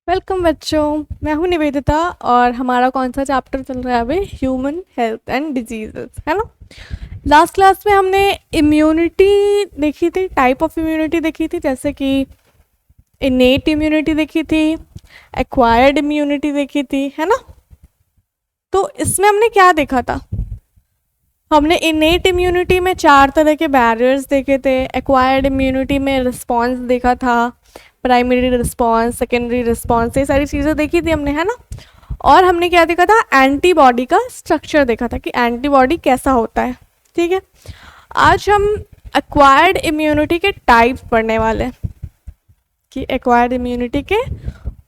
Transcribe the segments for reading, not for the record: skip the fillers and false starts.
Welcome बच्चों। मैं हूं निवेदिता और हमारा कौन सा चैप्टर चल रहा है अभी? ह्यूमन हेल्थ एंड डिजीजेस, है ना। लास्ट क्लास में हमने इम्यूनिटी देखी थी, टाइप ऑफ इम्यूनिटी देखी थी, जैसे कि इनेट इम्यूनिटी देखी थी, एक्वायर्ड इम्यूनिटी देखी थी, है ना। तो इसमें हमने क्या देखा था? हमने इनेट इम्यूनिटी में 4 तरह के बैरियर्स देखे थे, एक्वायर्ड इम्यूनिटी में रिस्पॉन्स देखा था, प्राइमरी रिस्पॉन्स, सेकेंडरी रिस्पॉन्स, ये सारी चीज़ें देखी थी हमने, है ना। और हमने क्या देखा था? एंटीबॉडी का स्ट्रक्चर देखा था कि एंटीबॉडी कैसा होता है। ठीक है, आज हम एक्वायर्ड इम्यूनिटी के टाइप पढ़ने वाले हैं कि एक्वायर्ड इम्यूनिटी के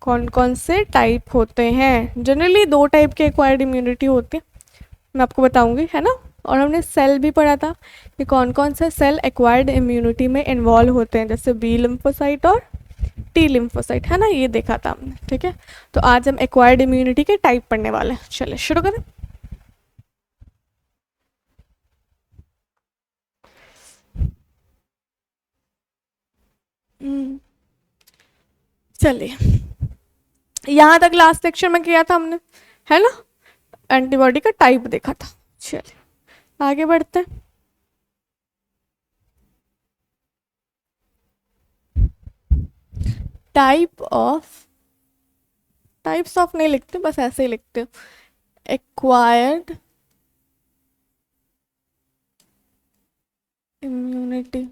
कौन कौन से टाइप होते हैं। जनरली 2 टाइप के एक्वायर्ड इम्यूनिटी होती है, मैं आपको बताऊंगी, है ना। और हमने सेल भी पढ़ा था कि कौन कौन से सेल एक्वायर्ड इम्यूनिटी में इन्वॉल्व होते हैं, जैसे बी लिम्फोसाइट और टी लिम्फोसाइट, है ना, ये देखा था हमने। ठीक है, तो आज हम एक्वायर्ड इम्यूनिटी के टाइप पढ़ने वाले हैं। चलिए शुरू करें। चलिए, यहाँ तक लास्ट सेक्शन में किया था हमने, है ना, एंटीबॉडी का टाइप देखा था। चलिए आगे बढ़ते हैं। टाइप्स ऑफ नहीं लिखते, बस ऐसे ही लिखते हो, एक्वायर्ड इम्यूनिटी।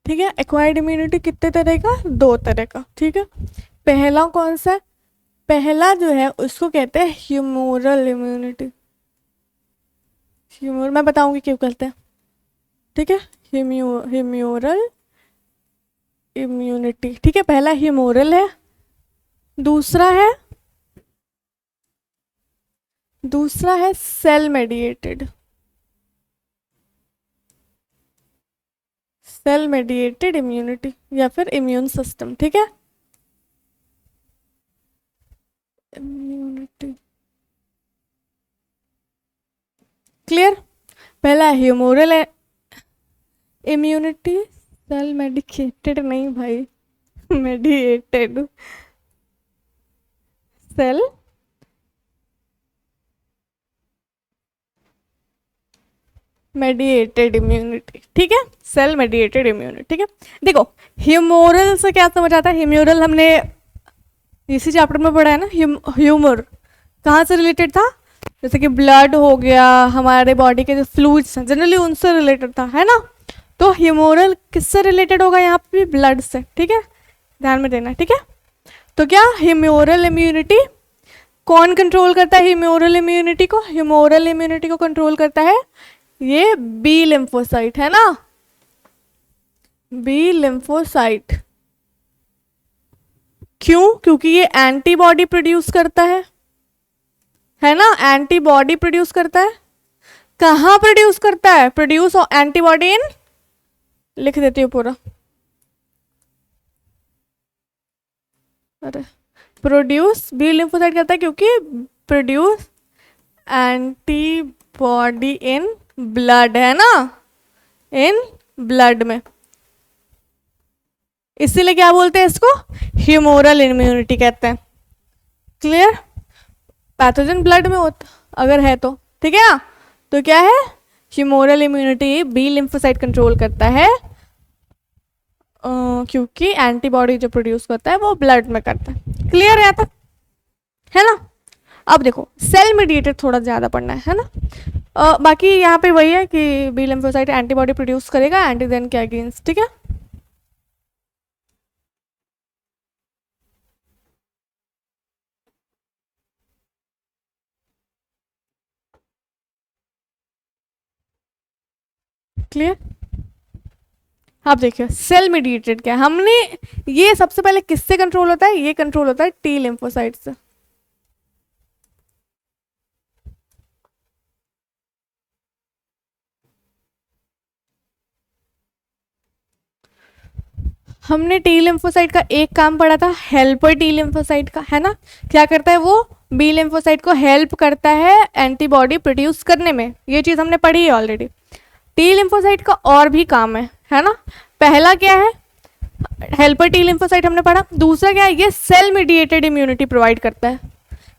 ठीक है, एक्वायर्ड इम्यूनिटी कितने तरह का? 2 तरह का। ठीक है, पहला कौन सा? पहला जो है उसको कहते हैं ह्यूमोरल इम्यूनिटी। ह्यूमर मैं बताऊंगी क्यों कहते हैं। ठीक है, ह्यूमोरल इम्यूनिटी। ठीक है, पहला ह्यूमोरल है, दूसरा है cell mediated. Cell mediated immunity या फिर इम्यून सिस्टम। ठीक है, इम्यूनिटी क्लियर। पहला ह्यूमोरल इम्यूनिटी, सेल मेडिकेटेड नहीं भाई, मेडिएटेड। Cell mediated immunity. ठीक है, सेल मेडिएटेड इम्यूनिटी। ठीक है, देखो ह्यूमोरल से क्या समझ आता है? ह्यूमोरल हमने इसी चैप्टर में पढ़ा है ना। ह्यूमर कहाँ से रिलेटेड था? जैसे कि ब्लड हो गया, हमारे बॉडी के जो फ्लूइड्स हैं जनरली उनसे रिलेटेड था, है ना। तो ह्यूमोरल किससे रिलेटेड होगा? यहाँ पे ब्लड से। ठीक है, ध्यान में देना। ठीक है, तो क्या ह्यूमोरल इम्यूनिटी कौन कंट्रोल करता है? ह्यूमोरल इम्यूनिटी को, ह्यूमोरल इम्यूनिटी को कंट्रोल करता है ये बी लिम्फोसाइट, है ना, बी लिम्फोसाइट। क्यों? क्योंकि ये एंटीबॉडी प्रोड्यूस करता है ना, एंटीबॉडी प्रोड्यूस करता है। कहाँ प्रोड्यूस करता है? प्रोड्यूस एंटीबॉडी इन, लिख देती हूँ पूरा, अरे प्रोड्यूस बी लिम्फोसाइट करता है क्योंकि प्रोड्यूस एंटीबॉडी इन ब्लड, है ना, इन ब्लड में। इसीलिए क्या बोलते हैं इसको? ह्यूमोरल इम्यूनिटी कहते हैं। क्लियर? पैथोजन ब्लड में होता अगर है तो, ठीक है ना। तो क्या है? Humoral immunity B lymphocyte control करता है क्योंकि एंटीबॉडी जो प्रोड्यूस करता है वो ब्लड में करता है। क्लियर है तक, है ना। अब देखो सेल मीडिएटेड थोड़ा ज़्यादा पढ़ना है ना। बाकी यहाँ पे वही है कि बी लिम्फोसाइट एंटीबॉडी प्रोड्यूस करेगा एंटीजन के अगेंस्ट। ठीक है, क्लियर। आप देखिए सेल मीडिएटेड क्या है, हमने ये सबसे पहले किससे कंट्रोल होता है? ये कंट्रोल होता है टी लिम्फोसाइट से। हमने टी लिम्फोसाइट का एक काम पढ़ा था, हेल्पर टी लिम्फोसाइट का, है ना। क्या करता है वो? बी लिम्फोसाइट को हेल्प करता है एंटीबॉडी प्रोड्यूस करने में। ये चीज़ हमने पढ़ी है ऑलरेडी। टी लिम्फोसाइट का और भी काम है ना। पहला क्या है, हेल्पर टी लिम्फोसाइट हमने पढ़ा। दूसरा क्या है, ये सेल मेडिएटेड इम्यूनिटी प्रोवाइड करता है,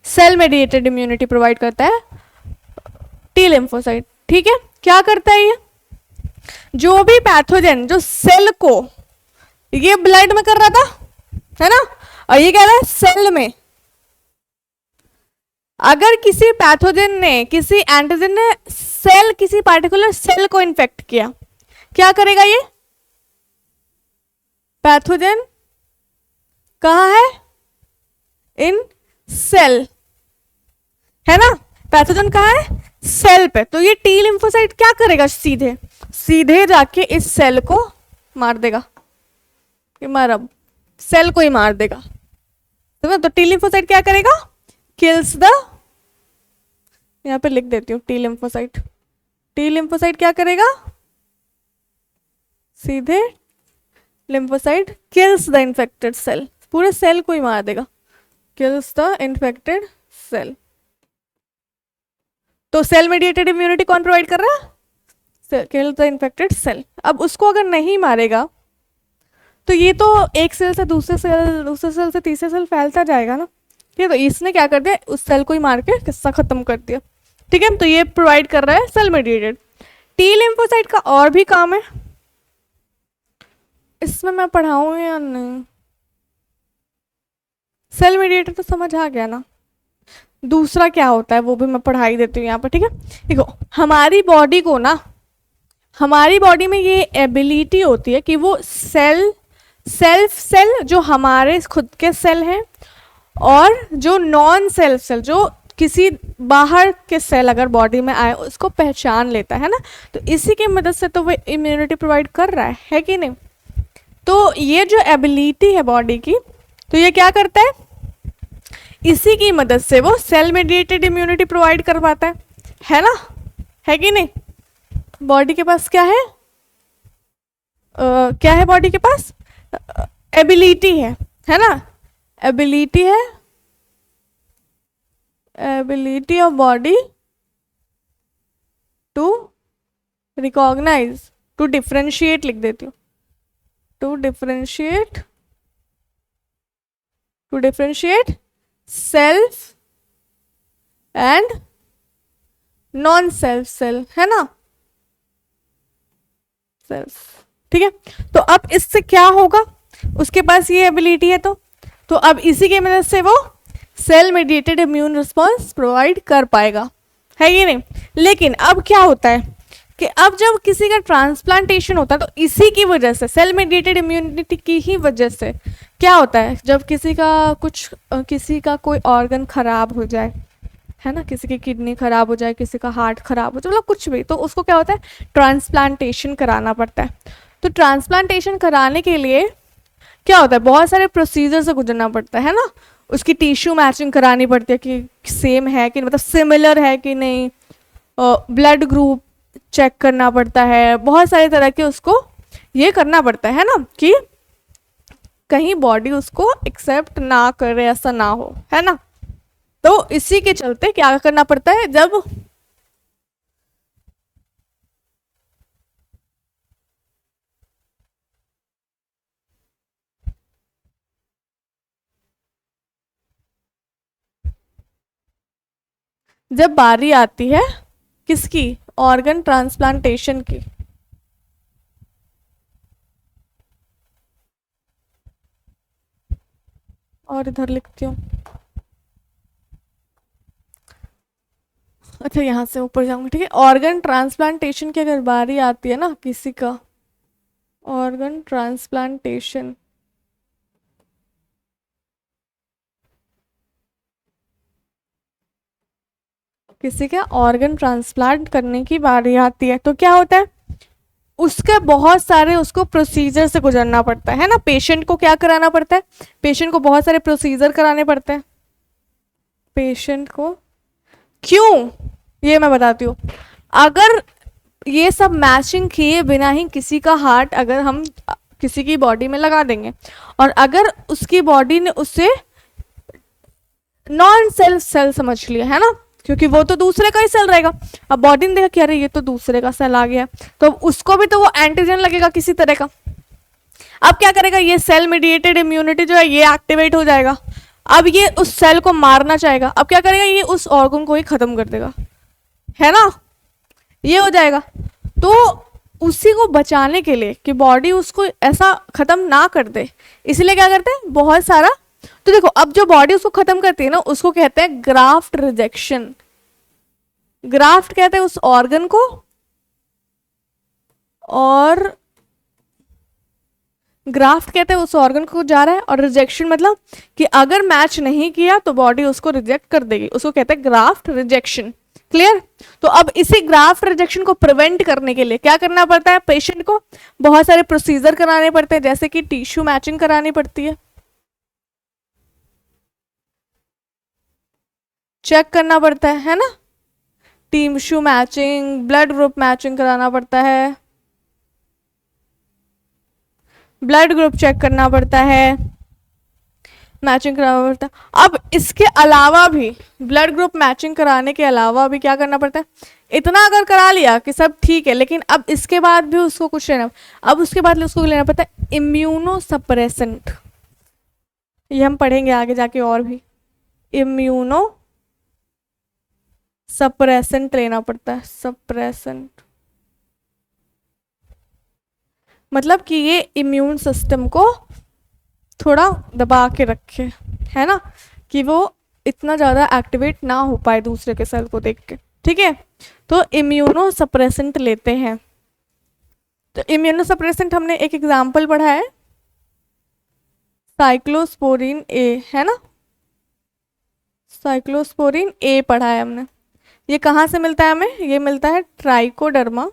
सेल मेडिएटेड इम्यूनिटी प्रोवाइड करता है टी लिम्फोसाइट। ठीक है, क्या करता है ये, जो भी पैथोजन जो सेल को, ये ब्लड में कर रहा था है ना, और ये कह रहा है सेल में। अगर किसी पैथोजन ने, किसी एंटीजन ने सेल, किसी पार्टिकुलर सेल को इन्फेक्ट किया, क्या करेगा ये पैथोजन, कहाँ है, इन सेल, है ना, पैथोजन कहाँ है, सेल पे। तो ये टी लिम्फोसाइट क्या करेगा, सीधे सीधे जाके इस सेल को मार देगा, कि मार, अब सेल को ही मार देगा। तो टी लिम्फोसाइट क्या करेगा, किल्स द, यहां पे लिख देती हूँ टी लिम्फोसाइट, टी लिम्फोसाइट क्या करेगा, सीधे lymphocyte kills the infected cell, पूरे सेल को ही मार देगा, किल्स द इन्फेक्टेड सेल। तो सेल मेडिएटेड इम्यूनिटी कौन प्रोवाइड कर रहा है, किल्स द इन्फेक्टेड सेल। अब उसको अगर नहीं मारेगा तो ये तो एक सेल से दूसरे सेल, दूसरे सेल से तीसरे सेल फैलता जाएगा ना। ठीक है, तो इसने क्या कर दिया, उस सेल को ही मार के किस्सा खत्म कर दिया। ठीक है, तो ये प्रोवाइड कर रहा है सेल मेडिएटेड। टी लिम्फोसाइट का और भी काम है, इसमें मैं पढ़ाऊँ या नहीं, सेल मेडिएटेड तो समझ आ गया ना। दूसरा क्या होता है वो भी मैं पढ़ाई देती हूँ यहाँ पर। ठीक है, देखो हमारी बॉडी को ना, हमारी बॉडी में ये एबिलिटी होती है कि वो सेल, सेल्फ सेल जो हमारे खुद के सेल हैं, और जो नॉन सेल्फ सेल, जो किसी बाहर के सेल अगर बॉडी में आए उसको पहचान लेता है ना। तो इसी की मदद से तो वो इम्यूनिटी प्रोवाइड कर रहा है कि नहीं। तो ये जो एबिलिटी है बॉडी की, तो ये क्या करता है, इसी की मदद से वो सेल मेडिएटेड इम्यूनिटी प्रोवाइड कर पाता है ना, है कि नहीं। बॉडी के पास क्या है, क्या है बॉडी के पास, एबिलिटी है ना, एबिलिटी है, ability of body to recognise, to differentiate लिख देती हूँ, to differentiate, to differentiate self and non self cell, है ना, सेल्फ। ठीक है, तो अब इससे क्या होगा, उसके पास ये एबिलिटी है, तो अब इसी की मदद से वो cell mediated immune response provide कर पाएगा, है ये नहीं। लेकिन अब क्या होता है कि अब जब किसी का ट्रांसप्लांटेशन होता है, तो इसी की वजह से, सेल मेडिएटेड इम्यूनिटी की ही वजह से क्या होता है, जब किसी का कुछ, किसी का कोई ऑर्गन खराब हो जाए, है ना, किसी की किडनी खराब हो जाए, किसी का हार्ट खराब हो जाए, मतलब कुछ भी, तो उसको क्या होता है, ट्रांसप्लांटेशन कराना पड़ता है। तो ट्रांसप्लांटेशन कराने के लिए क्या होता है, बहुत सारे प्रोसीजर से गुजरना पड़ता है ना। उसकी टिश्यू मैचिंग करानी पड़ती है कि सेम है कि, मतलब सिमिलर है कि नहीं, ब्लड ग्रुप चेक करना पड़ता है, बहुत सारे तरह के उसको ये करना पड़ता है ना, कि कहीं बॉडी उसको एक्सेप्ट ना करे, ऐसा ना हो, है ना। तो इसी के चलते क्या करना पड़ता है, जब बारी आती है किसकी, ऑर्गन ट्रांसप्लांटेशन की, और इधर लिखती हूँ, अच्छा यहाँ से ऊपर जाऊंगी। ठीक है, ऑर्गन ट्रांसप्लांटेशन की अगर बारी आती है ना किसी का, ऑर्गन ट्रांसप्लांटेशन, किसी का ऑर्गन ट्रांसप्लांट करने की बारी आती है, तो क्या होता है, उसके बहुत सारे उसको प्रोसीजर से गुजरना पड़ता है ना। पेशेंट को क्या कराना पड़ता है, पेशेंट को बहुत सारे प्रोसीजर कराने पड़ते हैं, पेशेंट को, क्यों, ये मैं बताती हूँ। अगर ये सब मैचिंग किए बिना ही किसी का हार्ट अगर हम किसी की बॉडी में लगा देंगे, और अगर उसकी बॉडी ने उससे नॉन सेल्फ सेल समझ लिया, है ना, क्योंकि वो तो दूसरे का ही सेल रहेगा। अब बॉडी ने देखा कि अरे ये तो दूसरे का सेल आ गया, तो उसको भी तो वो एंटीजन लगेगा किसी तरह का। अब क्या करेगा, ये सेल मीडिएटेड इम्यूनिटी जो है ये एक्टिवेट हो जाएगा। अब ये उस सेल को मारना चाहेगा, अब क्या करेगा, ये उस ऑर्गन को ही खत्म कर देगा, है ना, ये हो जाएगा। तो उसी को बचाने के लिए कि बॉडी उसको ऐसा खत्म ना कर दे, इसलिए क्या करते हैं, बहुत सारा। तो देखो अब जो बॉडी उसको खत्म करती है ना, उसको कहते हैं ग्राफ्ट रिजेक्शन। ग्राफ्ट कहते हैं उस ऑर्गन को, और ग्राफ्ट कहते हैं उस ऑर्गन को जा रहा है, और रिजेक्शन मतलब कि अगर मैच नहीं किया तो बॉडी उसको रिजेक्ट कर देगी, उसको कहते हैं ग्राफ्ट रिजेक्शन। क्लियर। तो अब इसी ग्राफ्ट रिजेक्शन को प्रिवेंट करने के लिए क्या करना पड़ता है, पेशेंट को बहुत सारे प्रोसीजर कराने पड़ते हैं, जैसे कि टिश्यू मैचिंग करानी पड़ती है, चेक करना पड़ता है ना, tissue matching, blood group matching कराना पड़ता है, ब्लड ग्रुप चेक करना पड़ता है, मैचिंग कराना पड़ता है। अब इसके अलावा भी ब्लड ग्रुप मैचिंग कराने के अलावा भी क्या करना पड़ता है, इतना अगर करा लिया कि सब ठीक है, लेकिन अब इसके बाद भी उसको कुछ लेना, अब उसके बाद उसको लेना पड़ता है इम्यूनो सप्रेसेंट। ये हम पढ़ेंगे आगे जाके और भी, इम्यूनो सप्रेसेंट लेना पड़ता है। सप्रेसेंट मतलब कि ये इम्यून सिस्टम को थोड़ा दबा के रखे, है ना, कि वो इतना ज़्यादा एक्टिवेट ना हो पाए दूसरे के सेल को देख के, ठीक है। तो इम्यूनो सप्रेसेंट लेते हैं। तो इम्यूनो सप्रेसेंट हमने एक एग्जाम्पल पढ़ा है, साइक्लोस्पोरिन ए, है ना, साइक्लोस्पोरिन ए पढ़ा है हमने। ये कहाँ से मिलता है हमें, ये मिलता है ट्राइकोडर्मा,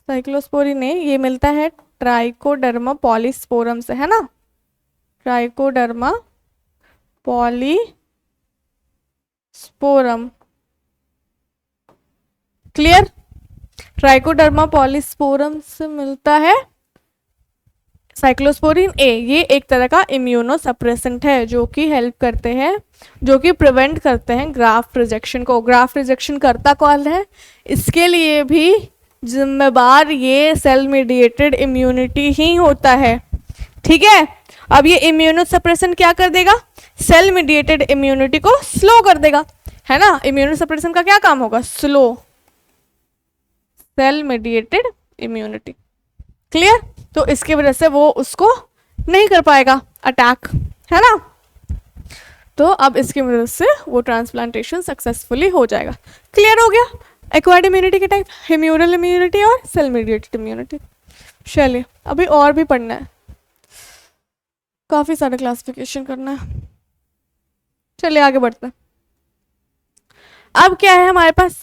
साइक्लोस्पोरिन ए ये मिलता है ट्राइकोडर्मा पॉलीस्पोरम से, है ना, trichoderma polysporum. Clear. Trichoderma polysporum से मिलता है साइक्लोस्पोरिन ए। ये एक तरह का इम्यूनो सप्रेसेंट है जो कि हेल्प करते हैं, जो कि प्रिवेंट करते हैं ग्राफ्ट रिजेक्शन को। ग्राफ्ट रिजेक्शन करता कौन है, इसके लिए भी जिम्मेदार ये सेल मीडिएटेड इम्यूनिटी ही होता है, ठीक है। अब ये इम्यूनो सप्रेशन क्या कर देगा, सेल मीडिएटेड इम्यूनिटी को स्लो कर देगा, है ना। इम्यूनो सप्रेशन का क्या काम होगा, slow cell mediated immunity. Clear. तो इसकी वजह से वो उसको नहीं कर पाएगा अटैक, है ना। तो अब इसकी वजह से वो ट्रांसप्लांटेशन सक्सेसफुली हो जाएगा। क्लियर हो गया एक्वायर्ड इम्यूनिटी के टाइप, ह्यूमरल इम्यूनिटी और सेल मीडिएटेड इम्यूनिटी। चलिए अभी और भी पढ़ना है, काफ़ी सारा क्लासिफिकेशन करना है। चलिए आगे बढ़ते हैं। अब क्या है हमारे पास,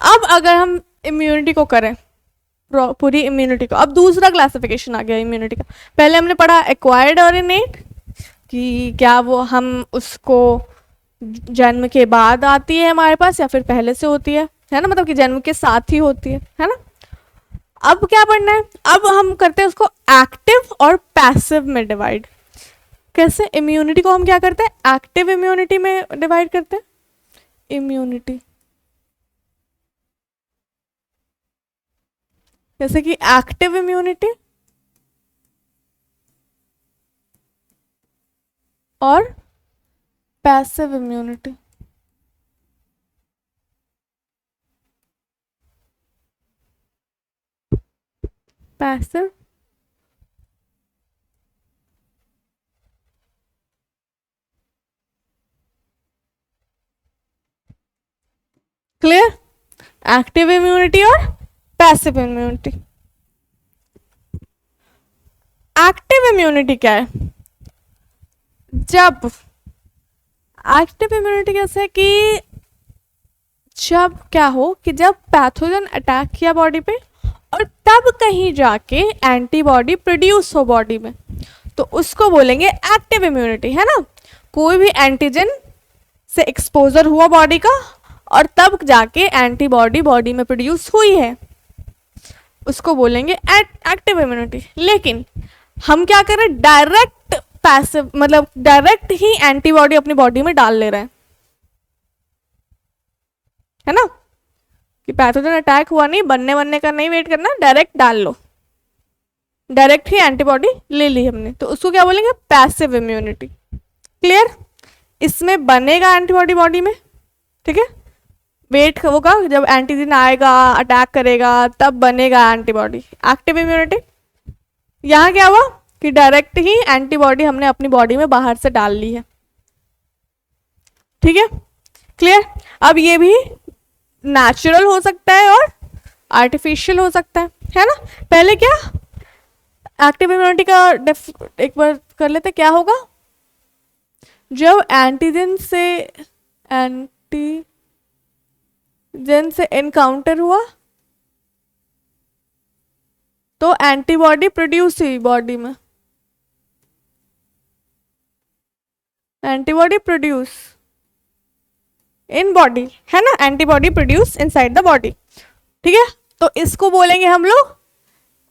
अब अगर हम इम्यूनिटी को करें, पूरी इम्यूनिटी को, अब दूसरा क्लासिफिकेशन आ गया इम्यूनिटी का। पहले हमने पढ़ा एक्वायर्ड और इनेट, कि क्या वो हम उसको जन्म के बाद आती है हमारे पास या फिर पहले से होती है ना, मतलब कि जन्म के साथ ही होती है ना। अब क्या पढ़ना है, अब हम करते हैं उसको एक्टिव और पैसिव में डिवाइड। कैसे, इम्यूनिटी को हम क्या करते हैं, एक्टिव इम्यूनिटी में डिवाइड करते हैं। इम्यूनिटी जैसे कि एक्टिव इम्यूनिटी और passive immunity. Passive clear, active immunity और पैसिव इम्यूनिटी। एक्टिव इम्यूनिटी क्या है, जब एक्टिव इम्यूनिटी कैसे कि जब क्या हो कि जब पैथोजन अटैक किया बॉडी पे और तब कहीं जाके एंटीबॉडी प्रोड्यूस हो बॉडी में, तो उसको बोलेंगे एक्टिव इम्यूनिटी, है ना। कोई भी एंटीजन से एक्सपोजर हुआ बॉडी का और तब जाके एंटीबॉडी बॉडी में प्रोड्यूस हुई है, उसको बोलेंगे एक्टिव इम्यूनिटी। लेकिन हम क्या करें, डायरेक्ट पैसिव मतलब डायरेक्ट ही एंटीबॉडी अपनी बॉडी में डाल ले रहे हैं, है ना, कि पैथोजन अटैक हुआ नहीं, बनने का नहीं वेट करना, डायरेक्ट डाल लो, डायरेक्ट ही एंटीबॉडी ले ली हमने, तो उसको क्या बोलेंगे, पैसिव इम्यूनिटी। क्लियर, इसमें बनेगा एंटीबॉडी बॉडी में, ठीक है, वेट होगा, जब एंटीजन आएगा अटैक करेगा तब बनेगा एंटीबॉडी। एक्टिव इम्यूनिटी, यहाँ क्या हुआ कि डायरेक्ट ही एंटीबॉडी हमने अपनी बॉडी में बाहर से डाल ली है, ठीक है, क्लियर। अब ये भी नेचुरल हो सकता है और आर्टिफिशियल हो सकता है ना। पहले क्या एक्टिव इम्यूनिटी का एक बार कर लेते, क्या होगा, जब एंटीजन से एनकाउंटर हुआ तो एंटीबॉडी प्रोड्यूस हुई बॉडी में, एंटीबॉडी प्रोड्यूस इन बॉडी, है ना, antibody produce inside the body, ठीक है। तो इसको बोलेंगे हम लोग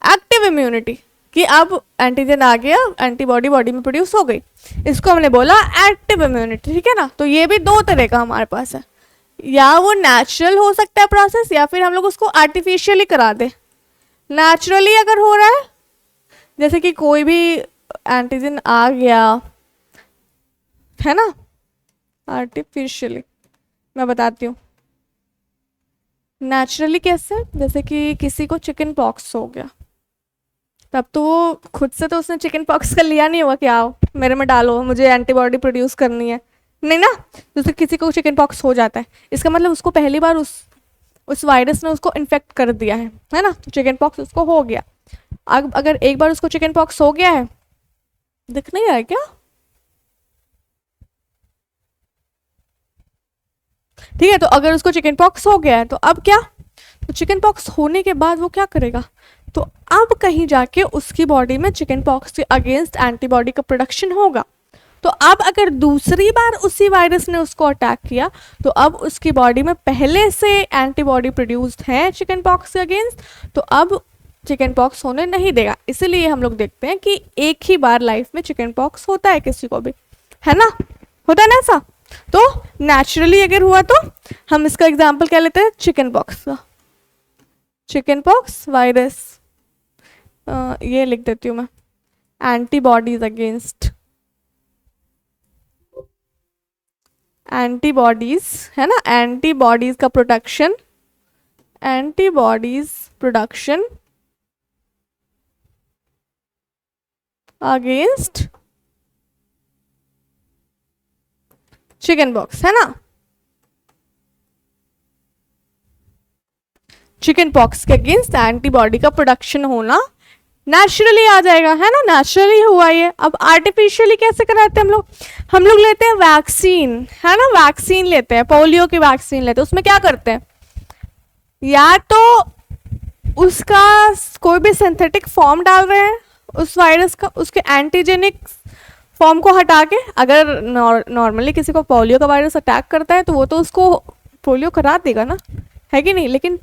एक्टिव इम्यूनिटी, कि अब एंटीजन आ गया, एंटीबॉडी बॉडी में प्रोड्यूस हो गई, इसको हमने बोला एक्टिव इम्यूनिटी, ठीक है ना। तो ये भी दो तरह का हमारे पास है, या वो नेचुरल हो सकता है प्रोसेस, या फिर हम लोग उसको आर्टिफिशियली करा दे। नेचुरली अगर हो रहा है, जैसे कि कोई भी एंटीजन आ गया, है ना, आर्टिफिशियली मैं बताती हूँ। नेचुरली कैसे, जैसे कि किसी को चिकन पॉक्स हो गया, तब तो वो खुद से तो उसने चिकन पॉक्स का लिया नहीं होगा कि आओ मेरे में डालो, मुझे एंटीबॉडी प्रोड्यूस करनी है, नहीं ना। जैसे किसी को चिकन पॉक्स हो जाता है, इसका मतलब उसको पहली बार उस वायरस ने उसको इन्फेक्ट कर दिया है ना, तो चिकन पॉक्स उसको हो गया। अब अगर एक बार उसको चिकन पॉक्स हो गया है, दिख नहीं रहा है क्या, ठीक है, तो अगर उसको चिकन पॉक्स हो गया है तो अब क्या, तो चिकन पॉक्स होने के बाद वो क्या करेगा, तो अब कहीं जाके उसकी बॉडी में चिकन पॉक्स के अगेंस्ट एंटीबॉडी का प्रोडक्शन होगा। तो अब अगर दूसरी बार उसी वायरस ने उसको अटैक किया, तो अब उसकी बॉडी में पहले से एंटीबॉडी प्रोड्यूस्ड है चिकन पॉक्स के अगेंस्ट, तो अब चिकन पॉक्स होने नहीं देगा। इसीलिए हम लोग देखते हैं कि एक ही बार लाइफ में चिकन पॉक्स होता है किसी को भी, है ना, होता है ना ऐसा। तो नेचुरली अगर हुआ तो हम इसका एग्जाम्पल क्या लेते हैं, चिकन पॉक्स का, चिकन पॉक्स वायरस, ये लिख देती हूँ मैं, एंटीबॉडीज अगेंस्ट, एंटीबॉडीज, है ना, एंटीबॉडीज का production, antibodies production against chicken pox, है ना, चिकन पॉक्स के अगेंस्ट एंटीबॉडी का प्रोडक्शन होना नेचुरली आ जाएगा, है ना, नेचुरली हुआ ये। अब आर्टिफिशियली कैसे कराते हैं हम लोग लेते हैं वैक्सीन, है ना, वैक्सीन लेते हैं, पोलियो की वैक्सीन लेते हैं, उसमें क्या करते हैं, या तो उसका कोई भी सिंथेटिक फॉर्म डाल रहे हैं उस वायरस का, उसके एंटीजेनिक फॉर्म को हटा के। अगर नॉर्मली किसी को पोलियो का वायरस अटैक करता है तो वो तो उसको पोलियो करा देगा ना, है कि नहीं, लेकिन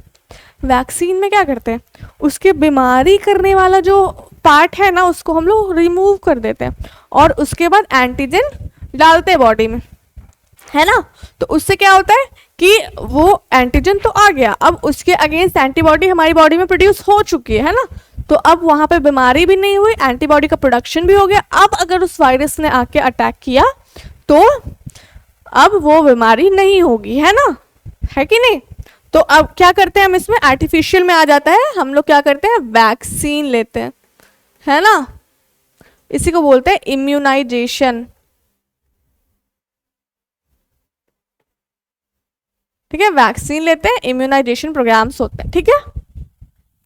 वैक्सीन में क्या करते हैं, उसके बीमारी करने वाला जो पार्ट है ना उसको हम लोग रिमूव कर देते हैं और उसके बाद एंटीजन डालते हैं बॉडी में, है ना। तो उससे क्या होता है कि वो एंटीजन तो आ गया, अब उसके अगेंस्ट एंटीबॉडी हमारी बॉडी में प्रोड्यूस हो चुकी है ना, तो अब वहाँ पे बीमारी भी नहीं हुई, एंटीबॉडी का प्रोडक्शन भी हो गया। अब अगर उस वायरस ने आके अटैक किया तो अब वो बीमारी नहीं होगी, है ना, है कि नहीं। तो अब क्या करते हैं हम, इसमें आर्टिफिशियल में आ जाता है, हम लोग क्या करते हैं, वैक्सीन लेते हैं, है ना, इसी को बोलते हैं इम्यूनाइजेशन, ठीक है, वैक्सीन लेते हैं, इम्यूनाइजेशन प्रोग्राम्स होते हैं, ठीक है,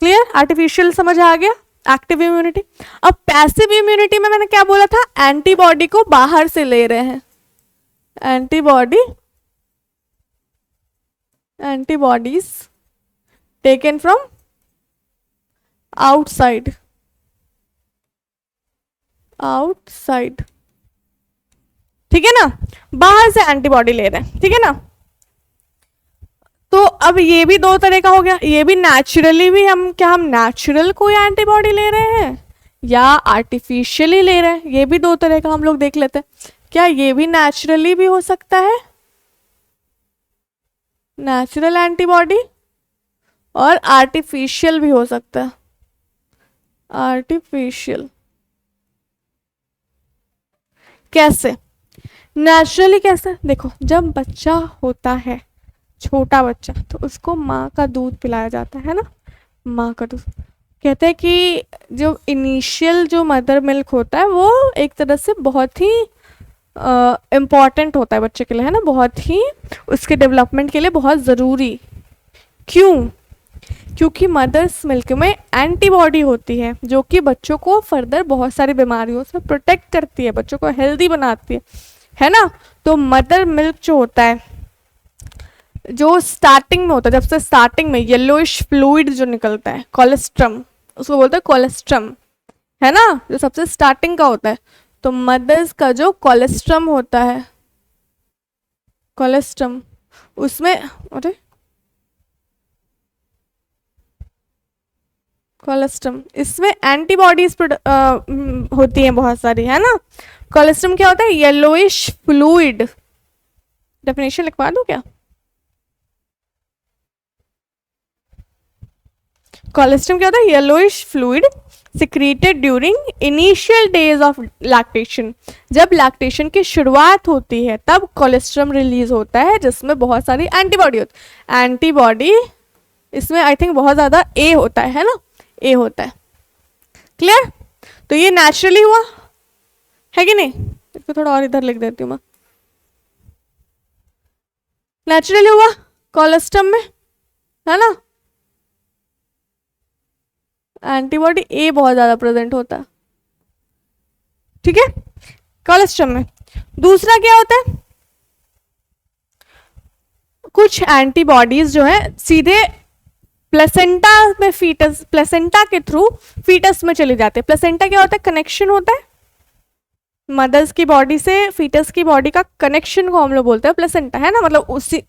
क्लियर। आर्टिफिशियल समझ आ गया, एक्टिव इम्यूनिटी। अब पैसिव इम्यूनिटी में मैंने क्या बोला था, एंटीबॉडी को बाहर से ले रहे हैं, एंटीबॉडीज टेकन फ्रॉम आउटसाइड, ठीक है ना, बाहर से एंटीबॉडी ले रहे हैं, ठीक है ना। तो अब ये भी दो तरह का हो गया, ये भी नेचुरली भी हम नेचुरल कोई एंटीबॉडी ले रहे हैं, या आर्टिफिशियली ले रहे हैं। ये भी दो तरह का हम लोग देख लेते हैं। क्या ये भी नेचुरली भी हो सकता है, नेचुरल एंटीबॉडी, और आर्टिफिशियल भी हो सकता है, आर्टिफिशियल। कैसे? नेचुरली कैसे? देखो, जब बच्चा होता है, छोटा बच्चा, तो उसको माँ का दूध पिलाया जाता है ना, माँ का दूध। कहते हैं कि जो इनिशियल जो मदर मिल्क होता है वो एक तरह से बहुत ही इम्पॉर्टेंट होता है बच्चे के लिए, है ना, बहुत ही उसके डेवलपमेंट के लिए बहुत ज़रूरी। क्यों? क्योंकि मदर्स मिल्क में एंटीबॉडी होती है जो कि बच्चों को फर्दर बहुत सारी बीमारियों से प्रोटेक्ट करती है, बच्चों को हेल्दी बनाती है ना। तो मदर मिल्क जो होता है, जो स्टार्टिंग में होता है, जब से स्टार्टिंग में येलोइश फ्लूइड जो निकलता है, कोलेस्ट्रम, उसको बोलते हैं कोलेस्ट्रम, है ना, जो सबसे स्टार्टिंग का होता है। तो मदर्स का जो कोलेस्ट्रम होता है, कोलेस्ट्रम, उसमें, अरे कोलेस्ट्रम, इसमें एंटीबॉडीज होती हैं बहुत सारी, है ना। कोलेस्ट्रम क्या होता है? Yellowish fluid. डेफिनेशन लिखवा दूं क्या? कोलेस्ट्रम क्या होता है? Yellowish fluid secreted during initial days of lactation. जब लैक्टेशन की शुरुआत होती है तब कोलेस्ट्रम रिलीज होता है जिसमें बहुत सारी एंटीबॉडी होती है। एंटीबॉडी इसमें आई थिंक बहुत ज़्यादा ए होता है ना, ए होता है। क्लियर? तो ये नेचुरली हुआ है कि नहीं? इसको थोड़ा और इधर लिख देती हूँ मैं। नेचुरली हुआ कोलेस्ट्रम में, है ना, एंटीबॉडी ए बहुत ज़्यादा प्रेजेंट होता है, ठीक है, कोलेस्ट्रम में। दूसरा क्या होता है? कुछ एंटीबॉडीज जो है सीधे प्लेसेंटा में, फीटस, प्लेसेंटा के थ्रू फीटस में चले जाते हैं। प्लेसेंटा क्या होता है? कनेक्शन होता है मदर्स की बॉडी से फीटस की बॉडी का, कनेक्शन को हम लोग बोलते हैं प्लेसेंटा, है ना। मतलब उसी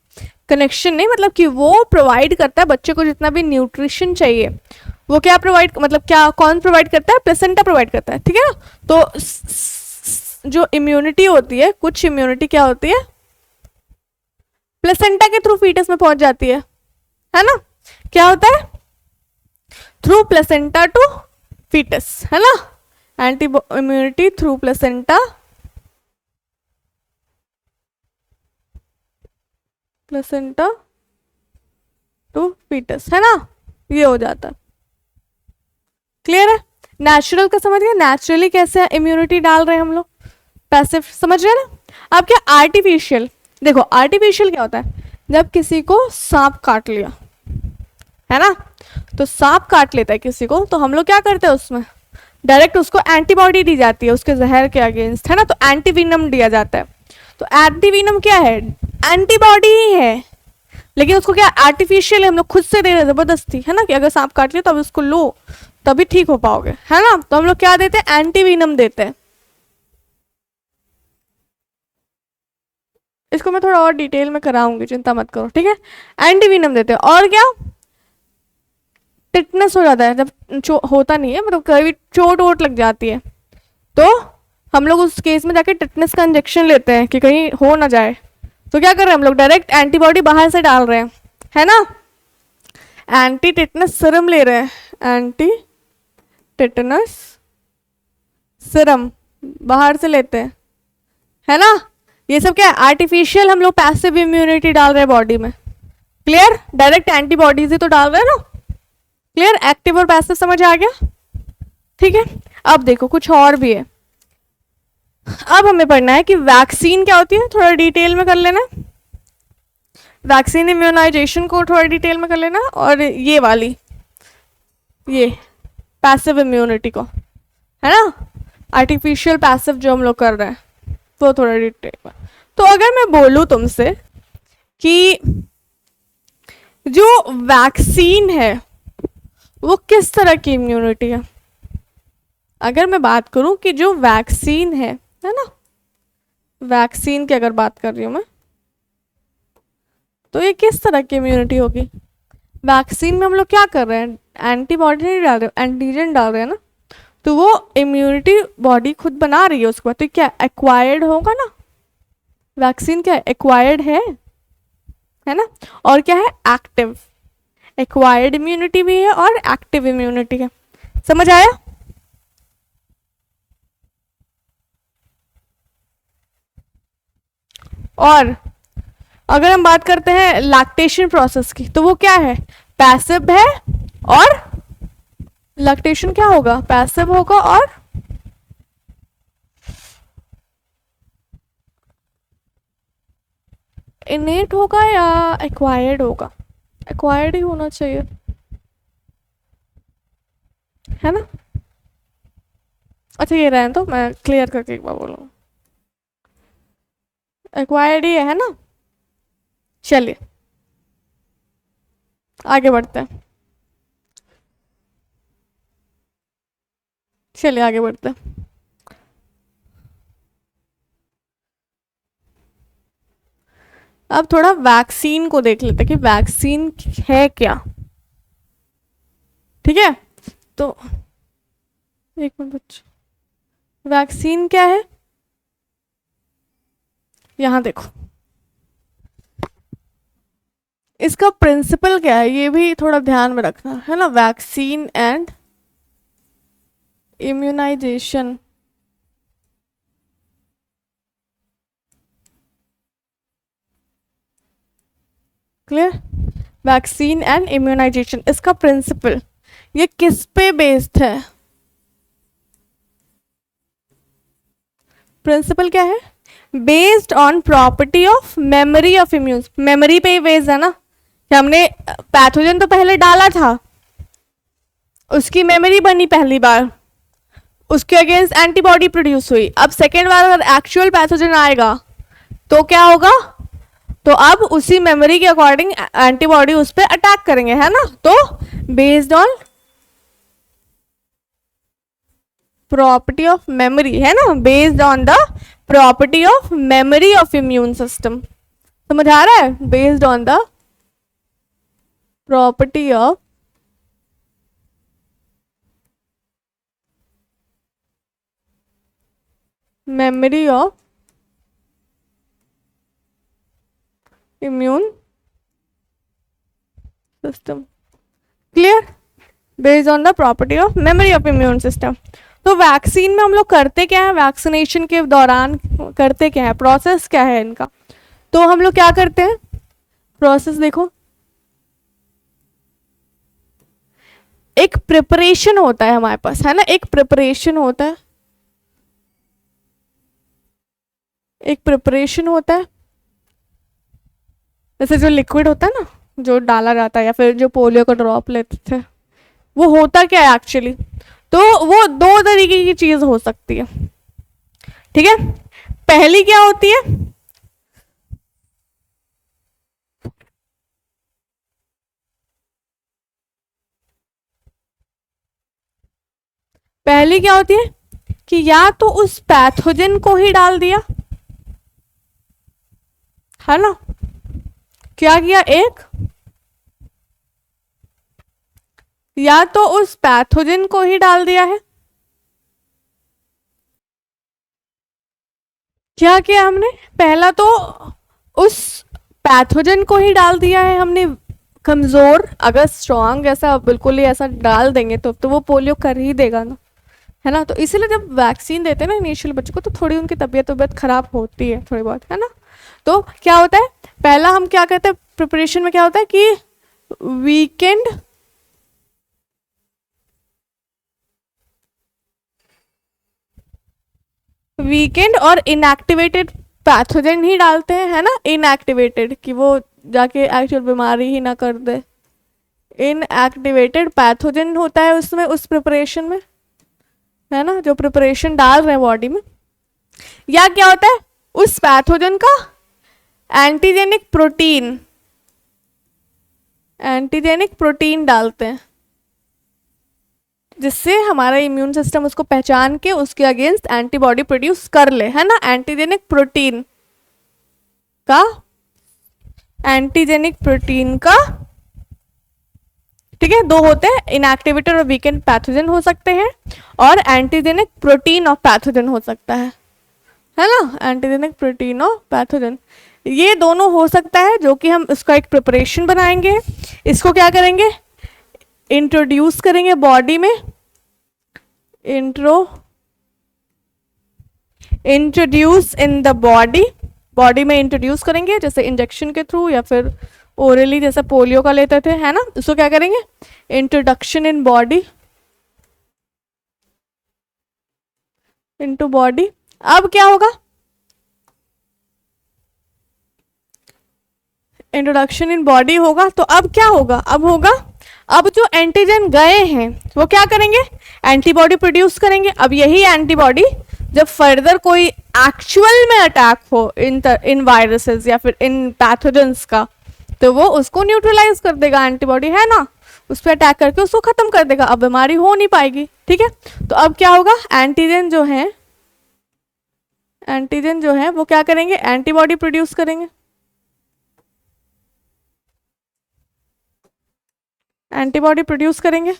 कनेक्शन नहीं, मतलब कि वो प्रोवाइड करता है बच्चे को जितना भी न्यूट्रिशन चाहिए, वो क्या प्रोवाइड, मतलब क्या, कौन प्रोवाइड करता है? प्लेसेंटा प्रोवाइड करता है, ठीक है ना। तो जो इम्यूनिटी होती है, कुछ इम्यूनिटी क्या होती है? प्लेसेंटा के थ्रू फीटस में पहुंच जाती है ना। क्या होता है? थ्रू प्लेसेंटा टू फीटस, है ना, anti immunity through placenta, placenta to foetus, है ना, ये हो जाता है। क्लियर है? नेचुरल का समझ गए? नेचुरली कैसे इम्यूनिटी डाल रहे हैं हम लोग, पैसिव, समझ रहे हैं ना। अब क्या आर्टिफिशियल? देखो आर्टिफिशियल क्या होता है? जब किसी को सांप काट लिया, है ना, तो सांप काट लेता है किसी को, तो हम लोग क्या करते हैं उसमें? डायरेक्ट उसको एंटीबॉडी दी जाती है उसके जहर के अगेंस्ट, है ना, तो एंटीवीनम दिया जाता है। तो एंटीवीनम क्या है? एंटीबॉडी ही है, लेकिन उसको क्या आर्टिफिशियल हम लोग खुद से दे रहे हैं जबरदस्ती, है ना, कि अगर सांप काट लिया तो अब उसको लो तभी ठीक हो पाओगे, है ना। तो हम लोग क्या देते हैं? एंटीवीनम देते हैं। इसको मैं थोड़ा और डिटेल में कराऊंगी, चिंता मत करो, ठीक है। एंटीवीनम देते हैं। और क्या? टिटनेस हो जाता है जब होता नहीं है, मतलब कभी चोट वोट लग जाती है तो हम लोग उस केस में जाके टिटनेस का इंजेक्शन लेते हैं कि कहीं हो ना जाए। तो क्या कर रहे हैं हम लोग? डायरेक्ट एंटीबॉडी बाहर से डाल रहे हैं, है ना, एंटी टिटनस सिरम ले रहे हैं, एंटी टिटनस सिरम बाहर से लेते हैं, है ना। ये सब क्या है? आर्टिफिशियल हम लोग पैसिव इम्यूनिटी डाल रहे हैं बॉडी में। क्लियर? डायरेक्ट एंटीबॉडीज ही तो डाल रहे हैं ना। क्लियर? एक्टिव और पैसिव समझ आ गया, ठीक है। अब देखो कुछ और भी है। अब हमें पढ़ना है कि वैक्सीन क्या होती है, थोड़ा डिटेल में कर लेना। वैक्सीन इम्यूनाइजेशन को थोड़ा डिटेल में कर लेना, और ये वाली, ये पैसिव इम्यूनिटी को, है ना, आर्टिफिशियल पैसिव जो हम लोग कर रहे हैं वो थोड़ा डिटेल में। तो अगर मैं बोलूँ तुमसे कि जो वैक्सीन है वो किस तरह की इम्यूनिटी है, अगर मैं बात करूं कि जो वैक्सीन है ना, वैक्सीन की अगर बात कर रही हूं मैं, तो ये किस तरह की इम्यूनिटी होगी? वैक्सीन में हम लोग क्या कर रहे हैं? एंटीबॉडी नहीं डाल रहे, एंटीजन डाल रहे हैं ना। तो वो इम्यूनिटी बॉडी खुद बना रही है उसके बाद, तो क्या एक्वायर्ड होगा ना, वैक्सीन क्या एक्वायर्ड है ना, और क्या है एक्टिव, एक्वायर्ड इम्यूनिटी भी है और एक्टिव इम्यूनिटी है। समझ आया? और अगर हम बात करते हैं लैक्टेशन प्रोसेस की, तो वो क्या है, पैसिव है, और लैक्टेशन क्या होगा, पैसिव होगा और इनेट होगा या एक्वायर्ड होगा, एक्वायर्ड ही होना चाहिए, है ना। अच्छा ये रहने तो मैं क्लियर करके एक बार बोलूँ, एक्वायर्ड ही है ना। चलिए आगे बढ़ते हैं, चलिए आगे बढ़ते हैं। अब थोड़ा वैक्सीन को देख लेते हैं कि वैक्सीन है क्या। ठीक है, तो एक मिनट बच्चों, वैक्सीन क्या है, यहां देखो इसका प्रिंसिपल क्या है, ये भी थोड़ा ध्यान में रखना है ना। Vaccine and immunisation, clear, vaccine and immunisation, इसका प्रिंसिपल ये किस पे बेस्ड है, प्रिंसिपल क्या है, based on property of memory of immune, memory पे ही बेस्ड है ना, कि हमने पैथोजन तो पहले डाला था, उसकी मेमोरी बनी पहली बार, उसके अगेंस्ट एंटीबॉडी प्रोड्यूस हुई, अब सेकेंड बार अगर एक्चुअल पैथोजन आएगा तो क्या होगा, तो अब उसी मेमोरी के अकॉर्डिंग एंटीबॉडी उस पर अटैक करेंगे, है ना। तो based on property of memory, है ना, based on the property of memory of immune system, समझ आ रहा है, based on the property of memory of immune system, clear, based on the property of memory of immune system. तो vaccine में हम लोग करते क्या है, वैक्सीनेशन के दौरान करते क्या है, प्रोसेस क्या है इनका, तो हम लोग क्या करते हैं, प्रोसेस देखो, एक प्रिपरेशन होता है हमारे पास, है ना, एक प्रिपरेशन होता है, एक प्रिपरेशन होता है, जैसे जो लिक्विड होता है ना जो डाला जाता है, या फिर जो पोलियो का ड्रॉप लेते थे, वो होता क्या है एक्चुअली, तो वो दो तरीके की चीज हो सकती है। ठीक है, पहली क्या होती है, पहली क्या होती है कि या तो उस पैथोजन को ही डाल दिया, है ना, क्या किया, एक या तो उस पैथोजन को ही डाल दिया है, क्या किया हमने, पहला तो उस पैथोजन को ही डाल दिया है हमने, कमजोर, अगर स्ट्रांग ऐसा बिल्कुल ही ऐसा डाल देंगे तो वो पोलियो कर ही देगा ना, है ना। तो इसीलिए जब वैक्सीन देते हैं ना इनिशियल बच्चों को, तो थोड़ी उनकी तबीयत खराब होती है थोड़ी बहुत, है ना। तो क्या होता है, पहला हम क्या कहते हैं प्रिपरेशन में, क्या होता है कि वीकेंड और इनएक्टिवेटेड पैथोजन ही डालते हैं, है ना, इनएक्टिवेटेड, कि वो जाके एक्चुअल बीमारी ही ना कर दे, इनएक्टिवेटेड पैथोजन होता है उसमें, उस प्रिपरेशन में, है ना, जो प्रिपरेशन डाल रहे हैं बॉडी में। या क्या होता है, उस पैथोजन का एंटीजेनिक प्रोटीन, एंटीजेनिक प्रोटीन डालते हैं, जिससे हमारा इम्यून सिस्टम उसको पहचान के उसके अगेंस्ट एंटीबॉडी प्रोड्यूस कर ले, है ना, एंटीजेनिक प्रोटीन का, एंटीजेनिक प्रोटीन का ठीक है, दो होते हैं, इनएक्टिवेटेड और वीकेंड पैथोजन हो सकते हैं, और एंटीजेनिक प्रोटीन ऑफ पैथोजन हो सकता है ना, एंटीजेनिक प्रोटीन ऑफ पैथोजन, ये दोनों हो सकता है, जो कि हम इसका एक प्रिपरेशन बनाएंगे, इसको क्या करेंगे, इंट्रोड्यूस करेंगे बॉडी में, इंट्रोड्यूस इन द बॉडी में इंट्रोड्यूस करेंगे, जैसे इंजेक्शन के थ्रू या फिर ओरली, जैसे पोलियो का लेते थे, है ना, इसको क्या करेंगे, introduction in body, into body. अब क्या होगा, इंट्रोडक्शन इन बॉडी होगा, तो अब क्या होगा, अब जो एंटीजन गए हैं वो क्या करेंगे, एंटीबॉडी प्रोड्यूस करेंगे। अब यही एंटीबॉडी जब फर्दर कोई एक्चुअल में अटैक हो इन वायरसेस या फिर इन पैथोजेंस का, तो वो उसको न्यूट्रलाइज कर देगा, एंटीबॉडी है ना, उस पर अटैक करके उसको खत्म कर देगा, अब बीमारी हो नहीं पाएगी। ठीक है, तो अब क्या होगा, एंटीजन जो है वो क्या करेंगे, एंटीबॉडी प्रोड्यूस करेंगे,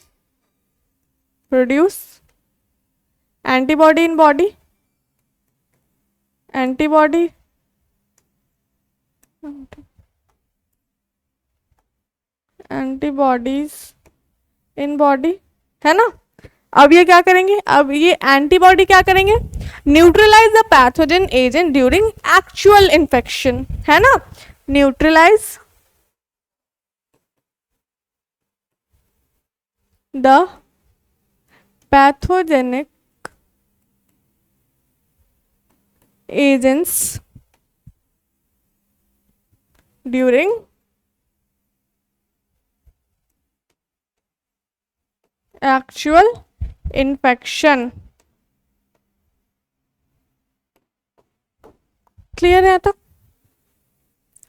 produce antibody in body, antibodies in body, है ना। अब ये क्या करेंगे, अब ये एंटीबॉडी क्या करेंगे, neutralise the pathogen agent during actual infection, है ना, neutralise the pathogenic agents during actual infection। Clear है तक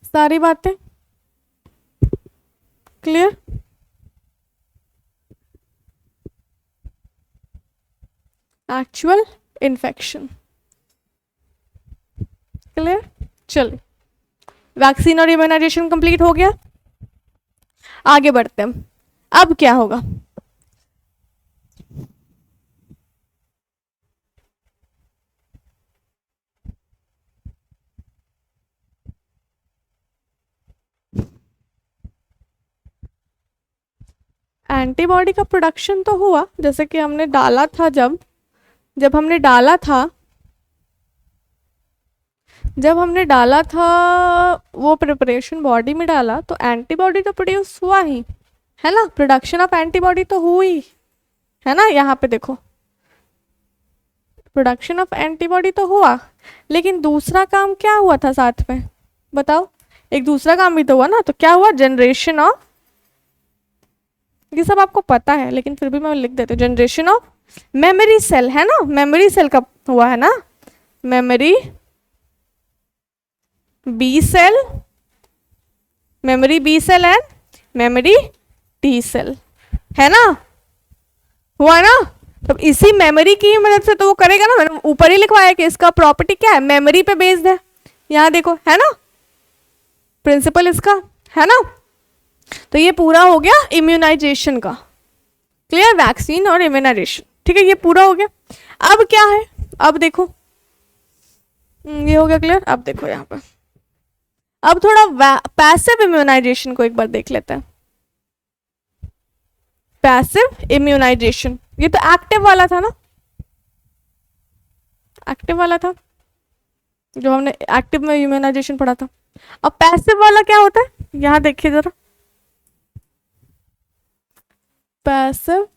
सारी बातें, क्लियर। Actual infection clear. चलो, वैक्सीन और इम्यूनाइजेशन कंप्लीट हो गया, आगे बढ़ते हैं। अब क्या होगा, एंटीबॉडी का प्रोडक्शन तो हुआ, जैसे कि हमने डाला था, जब हमने डाला था वो प्रिपरेशन बॉडी में डाला, तो एंटीबॉडी तो प्रोड्यूस हुआ ही है ना, प्रोडक्शन ऑफ एंटीबॉडी तो हुई है ना, यहाँ पे देखो प्रोडक्शन ऑफ एंटीबॉडी तो हुआ, लेकिन दूसरा काम क्या हुआ था साथ में, बताओ, एक दूसरा काम भी तो हुआ ना, तो क्या हुआ, जनरेशन ऑफ, ये सब आपको पता है लेकिन फिर भी मैं लिख देती हूँ, जनरेशन ऑफ मेमोरी सेल, है ना, मेमोरी सेल का हुआ है ना, memory B cell and memory T cell, है ना, हुआ ना। तो इसी मेमोरी की मदद से तो वो करेगा ना, मैंने ऊपर ही लिखवाया कि इसका प्रॉपर्टी क्या है, मेमोरी पे बेस्ड है, यहाँ देखो, है ना, प्रिंसिपल इसका, है ना। तो ये पूरा हो गया इम्यूनाइजेशन का, क्लियर, वैक्सीन और इम्यूनाइजेशन, ठीक है, ये पूरा हो गया। अब क्या है, अब देखो, ये हो गया क्लियर। अब देखो यहाँ पर, अब थोड़ा पैसिव इम्यूनाइजेशन को एक बार देख लेते हैं। पैसिव इम्यूनाइजेशन, ये तो एक्टिव वाला था ना, एक्टिव वाला था जो हमने एक्टिव में इम्यूनाइजेशन पढ़ा था। अब पैसिव वाला क्या होता है, यहाँ देखिए जरा, पैसिव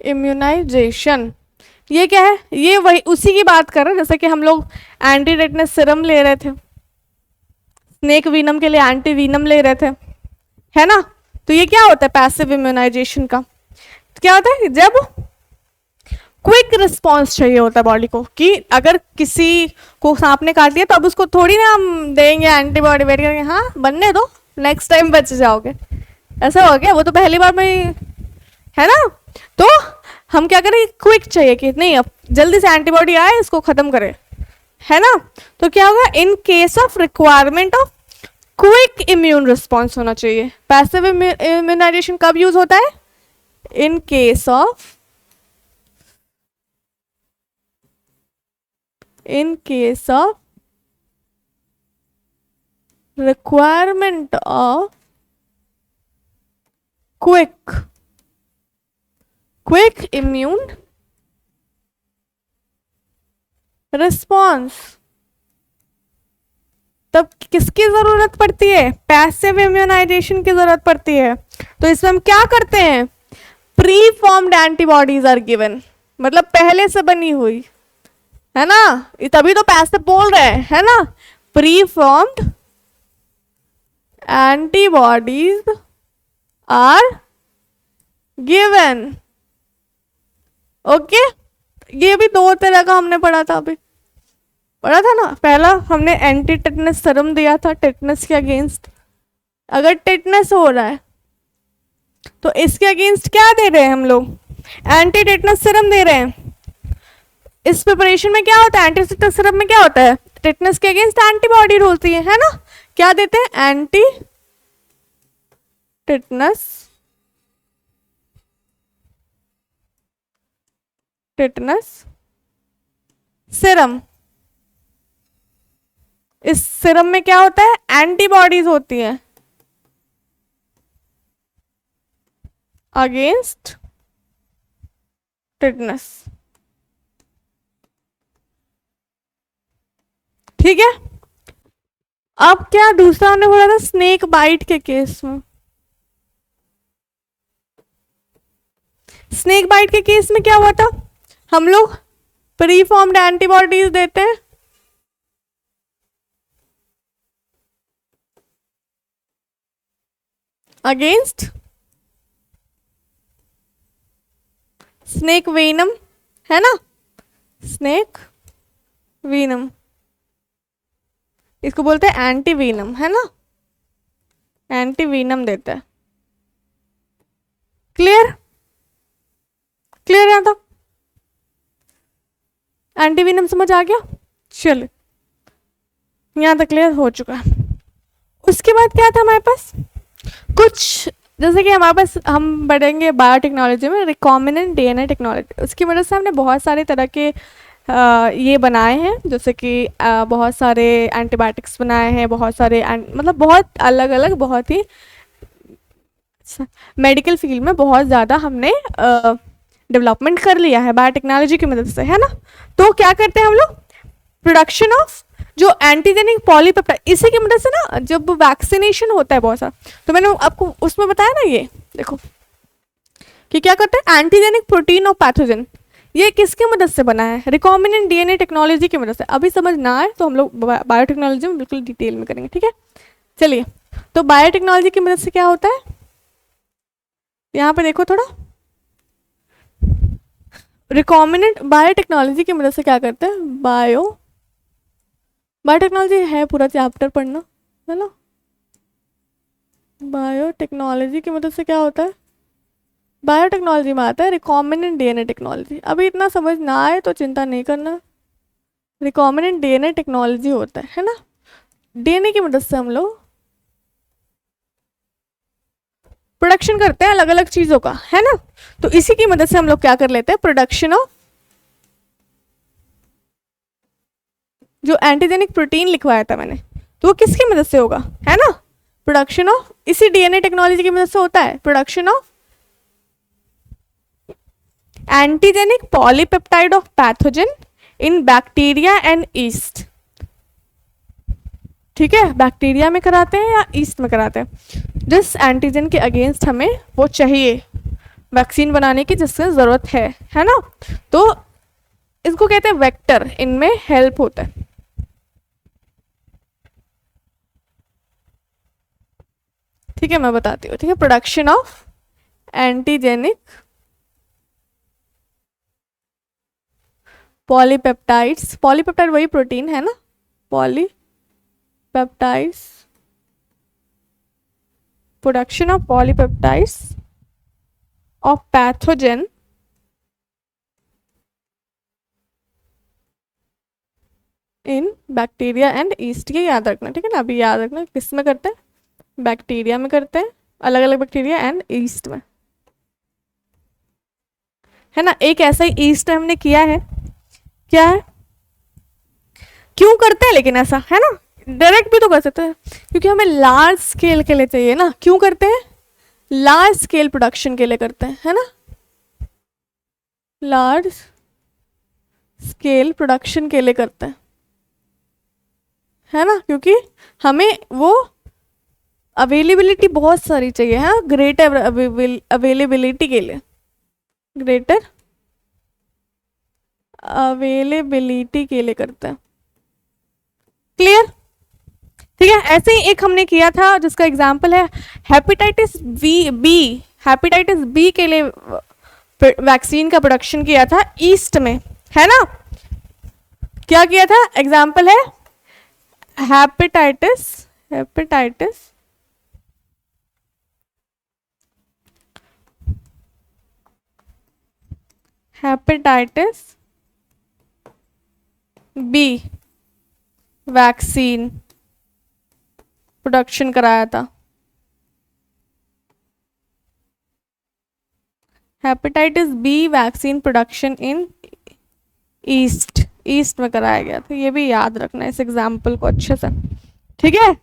इम्यूनाइजेशन, ये क्या है, ये वही उसी की बात कर रहे हैं, जैसे कि हम लोग एंटी टेटनस सीरम ले रहे थे, स्नेक वीनम के लिए एंटी वीनम ले रहे थे, है ना। तो ये क्या होता है पैसिव इम्यूनाइजेशन का, तो क्या होता है, जब क्विक रिस्पॉन्स चाहिए होता है बॉडी को, कि अगर किसी को सांप ने काट दिया तो अब उसको थोड़ी ना हम देंगे एंटीबॉडी, वेट करेंगे, हाँ बनने दो नेक्स्ट टाइम बच जाओगे, ऐसा हो गया, वो तो पहली बार में, है ना। तो हम क्या करें, क्विक चाहिए कि नहीं अब जल्दी से एंटीबॉडी आए इसको खत्म करें, है ना। तो क्या होगा, in case of requirement of quick immune response होना चाहिए। पैसिव इम्यूनाइजेशन कब यूज होता है, in case of requirement of quick immune response। तब किसकी जरूरत पड़ती है, पैसिव इम्यूनाइजेशन की जरूरत पड़ती है। तो इसमें हम क्या करते हैं, preformed antibodies are given, मतलब पहले से बनी हुई, है ना, तभी तो पैसिव बोल रहे हैं, है ना। Preformed antibodies are given, okay. ये भी दो तरह का हमने पढ़ा था, अभी पढ़ा था ना। पहला हमने एंटी टेटनस सीरम दिया था टेटनस के अगेंस्ट। अगर टेटनस हो रहा है तो इसके अगेंस्ट क्या दे रहे हैं हम लोग, एंटी टेटनस सीरम दे रहे हैं। इस प्रिपरेशन में क्या होता है, एंटी टेटनस सीरम में क्या होता है, टेटनस के अगेंस्ट एंटीबॉडी होती है ना। क्या देते हैं, एंटी टेटनस सीरम। इस सीरम में क्या होता है, एंटीबॉडीज होती है अगेंस्ट टेटनस, ठीक है। अब क्या दूसरा हमने बोला था, स्नेक बाइट के केस में, स्नेक बाइट के केस में क्या हुआ था, हम लोग प्री फॉर्म्ड एंटीबॉडीज देते हैं अगेंस्ट स्नेक वेनम, है ना, स्नेक वीनम, इसको बोलते हैं एंटी वीनम, है ना, एंटी वीनम देता है। क्लियर, क्लियर यहाँ तक, एंटी वीनम समझ आ गया, चलो यहाँ तक क्लियर हो चुका है। उसके बाद क्या था हमारे पास, कुछ जैसे कि हमारे पास हम बढ़ेंगे बायोटेक्नोलॉजी में, रिकॉम्बिनेंट डीएनए टेक्नोलॉजी, उसकी वजह से हमने बहुत सारे तरह के ये बनाए हैं, जैसे कि बहुत सारे एंटीबायोटिक्स बनाए हैं, बहुत सारे मतलब बहुत अलग अलग, बहुत ही मेडिकल फील्ड में बहुत ज़्यादा हमने डेवलपमेंट कर लिया है बायोटेक्नोलॉजी की मदद से, है ना। तो क्या करते हैं हम लोग, प्रोडक्शन ऑफ जो एंटीजेनिक पॉलीपेप्टाइड, इसी की मदद से ना जब वैक्सीनेशन होता है बहुत सारा, तो मैंने आपको उसमें बताया ना, ये देखो कि क्या करते हैं, एंटीजेनिक प्रोटीन ऑफ पैथोजन, ये किसकी मदद से बना है, रिकॉम्बिनेंट डीएनए टेक्नोलॉजी की मदद से। अभी समझ ना आए तो हम लोग बायोटेक्नोलॉजी में बिल्कुल डिटेल में करेंगे, ठीक है। चलिए, तो बायोटेक्नोलॉजी की मदद से क्या होता है, यहाँ पे देखो थोड़ा, रिकॉम्बिनेंट बायोटेक्नोलॉजी की मदद से क्या करते हैं, बायोटेक्नोलॉजी है पूरा चैप्टर पढ़ना, है ना। बायोटेक्नोलॉजी की मदद से क्या होता है, बायोटेक्नोलॉजी में आता है रिकॉम्बिनेंट डीएनए टेक्नोलॉजी। अभी इतना समझ ना आए तो चिंता नहीं करना, रिकॉम्बिनेंट डीएनए टेक्नोलॉजी होता है ना। डीएनए की मदद से हम लोग प्रोडक्शन करते हैं अलग अलग चीज़ों का, है ना। तो इसी की मदद से हम लोग क्या कर लेते हैं, प्रोडक्शन ऑफ जो एंटीजेनिक प्रोटीन लिखवाया था मैंने, तो वो किसकी मदद से होगा, है ना, प्रोडक्शन ऑफ, इसी डीएनए टेक्नोलॉजी की मदद से होता है production of antigenic polypeptide of pathogen in bacteria and east, ठीक है। बैक्टीरिया में कराते हैं या ईस्ट में कराते हैं, जिस एंटीजन के अगेंस्ट हमें वो चाहिए वैक्सीन बनाने की, जिससे ज़रूरत है ना। तो इसको कहते हैं वेक्टर, इनमें हेल्प होता है, ठीक है। मैं बताती हूँ, ठीक है। Production of antigenic polypeptides, polypeptide वही प्रोटीन है ना, polypeptides, production of polypeptides of pathogen in bacteria and east, ये याद रखना, ठीक है ना। अभी याद रखना किस में करते हैं, बैक्टीरिया में करते हैं, अलग अलग बैक्टीरिया एंड ईस्ट में, है ना। एक ऐसा ही ईस्ट हमने किया है, क्या है, क्यों करते हैं लेकिन ऐसा, है ना। डायरेक्ट भी तो कर सकते हैं, क्योंकि हमें लार्ज स्केल के लिए चाहिए ना। क्यों करते हैं, लार्ज स्केल प्रोडक्शन के लिए करते हैं, है ना, लार्ज स्केल प्रोडक्शन के लिए करते हैं, है ना, क्योंकि हमें वो अवेलेबिलिटी बहुत सारी चाहिए, है, ग्रेटर अवेलेबिलिटी के लिए, ग्रेटर अवेलेबिलिटी के लिए करते हैं। क्लियर, ठीक है। ऐसे ही एक हमने किया था जिसका एग्जांपल है हेपेटाइटिस बी, हेपेटाइटिस बी के लिए वैक्सीन का प्रोडक्शन किया था ईस्ट में, है ना। क्या किया था, एग्जांपल है हेपेटाइटिस बी वैक्सीन प्रोडक्शन कराया था, hepatitis B vaccine production in yeast में कराया गया था। ये भी याद रखना इस एग्जाम्पल को अच्छे से, ठीक है।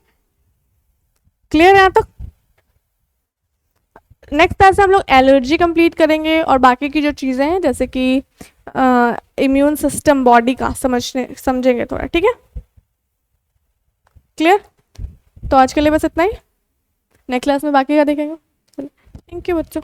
क्लियर है यहाँ तक। नेक्स्ट क्लास से हम लोग एलर्जी कंप्लीट करेंगे और बाकी की जो चीज़ें हैं जैसे कि इम्यून सिस्टम बॉडी का समझेंगे थोड़ा, ठीक है। क्लियर, तो आज के लिए बस इतना ही, नेक्स्ट क्लास में बाकी का देखेंगे। थैंक यू बच्चों।